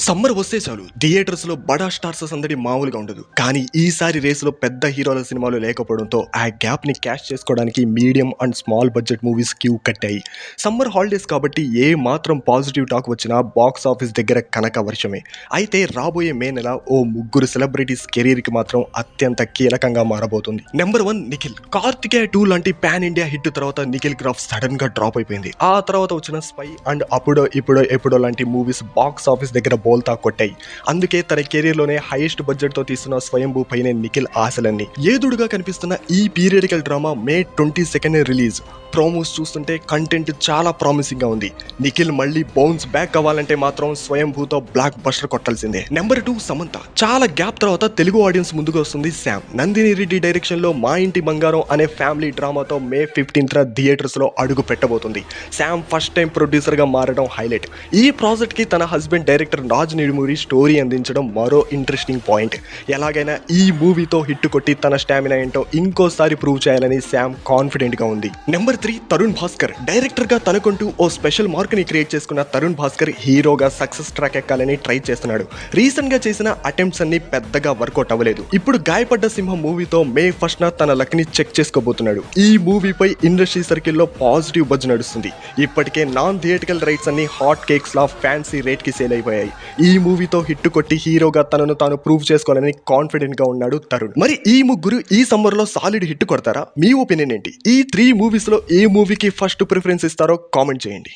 Summer వస్తే చాలు theatres లో బడా స్టార్స్ సందడి మామూలుగా ఉండదు. కానీ ఈసారి రేసులో పెద్ద హీరోల సినిమాలు లేకపోవడంతో ఆ గ్యాప్ ని క్యాష్ చేసుకోవడానికి medium and small budget movies queue కట్టాయి. సమ్మర్ హాలిడేస్ కాబట్టి ఏ మాత్రం పాజిటివ్ టాక్ వచ్చినా బాక్స్ ఆఫీస్ దగ్గర కనక వర్షమే. అయితే రాబోయే మే నెల ఓ ముగ్గురు సెలబ్రిటీస్ కెరీర్ కి మాత్రం అత్యంత కీలకంగా మారబోతుంది. నెంబర్ 1 నిఖిల్. కార్తికేయ 2 లాంటి పాన్ ఇండియా హిట్ తర్వాత నిఖిల్ గ్రాఫ్ సడన్ గా డ్రాప్ అయిపోయింది. ఆ తర్వాత వచ్చిన స్పై అండ్ అప్పుడో ఇప్పుడో ఎప్పుడో లాంటి మూవీస్ బాక్స్ ఆఫీస్ దగ్గర బోల్తా కొట్టాయి. అందుకే తన కెరీర్ లోనే హైయెస్ట్ బడ్జెట్ తో తీస్తున్న స్వయంభూ పైనే నిఖిల్ ఆశలన్నీ. ఏదుడుగా కనిపిస్తున్న ఈ పీరియడికల్ డ్రామా మే 22 రిలీజ్. ప్రోమోస్ చూస్తుంటే కంటెంట్ చాలా ప్రామిసింగ్ గా ఉంది. నిఖిల్ మళ్ళీ బౌన్స్ బ్యాక్ అవ్వాలంటే మాత్రం స్వయంభూతో బ్లాక్ బస్టర్ కొట్టాల్సిందే. నెంబర్ 2 సమంత. చాలా గ్యాప్ తర్వాత తెలుగు ఆడియన్స్ ముందుకు వస్తుంది శామ్. నందిని రెడ్డి డైరెక్షన్ లో మా ఇంటి బంగారం అనే ఫ్యామిలీ డ్రామాతో మే 15th థియేటర్స్ లో అడుగు పెట్టబోతుంది. శామ్ ఫస్ట్ టైం ప్రొడ్యూసర్ గా మారడం హైలైట్. ఈ ప్రాజెక్ట్ కి తన husband director Raj Nidumuri story అందించడం మరో ఇంట్రెస్టింగ్ పాయింట్. ఎలాగైనా ఈ మూవీతో హిట్ కొట్టి తన స్టామినా ఏంటో ఇంకోసారి ప్రూవ్ చేయాలని శామ్ కాన్ఫిడెంట్ గా ఉంది. నెంబర్ 3 తరుణ్ భాస్కర్. డైరెక్టర్ గా తనకంటూ ఓ స్పెషల్ మార్క్ ని క్రియేట్ చేసుకున్న తరుణ్ భాస్కర్ హీరోగా సక్సెస్ ట్రాక్ ఎక్కాలని ట్రై చేస్తున్నాడు. రీసెంట్ గా చేసిన అటెంప్ట్స్ అన్ని పెద్దగా వర్కౌట్ అవ్వలేదు. ఇప్పుడు గాయపడ్డ సింహం మూవీతో మే 1st తన లక్ ని చెక్ చేసుకోబోతున్నాడు. ఈ మూవీపై ఇండస్ట్రీ సర్కిల్లో పాజిటివ్ బజ్ నడుస్తుంది. ఇప్పటికే నాన్ థియేటికల్ రైట్స్ అన్ని హాట్ కేక్స్ లా ఫ్యాన్సీ రేట్ కి సేల్ అయిపోయాయి. ఈ మూవీతో హిట్ కొట్టి హీరోగా తనను తాను ప్రూవ్ చేసుకోవాలని కాన్ఫిడెంట్ గా ఉన్నాడు తరుణ్. మరి ఈ ముగ్గురు ఈ సమ్మర్ లో సాలిడ్ హిట్ కొడతారా? మీ ఒపీనియన్ ఏంటి? ఈ 3 మూవీస్ లో ఏ మూవీకి ఫస్ట్ ప్రిఫరెన్స్ ఇస్తారో కామెంట్ చేయండి.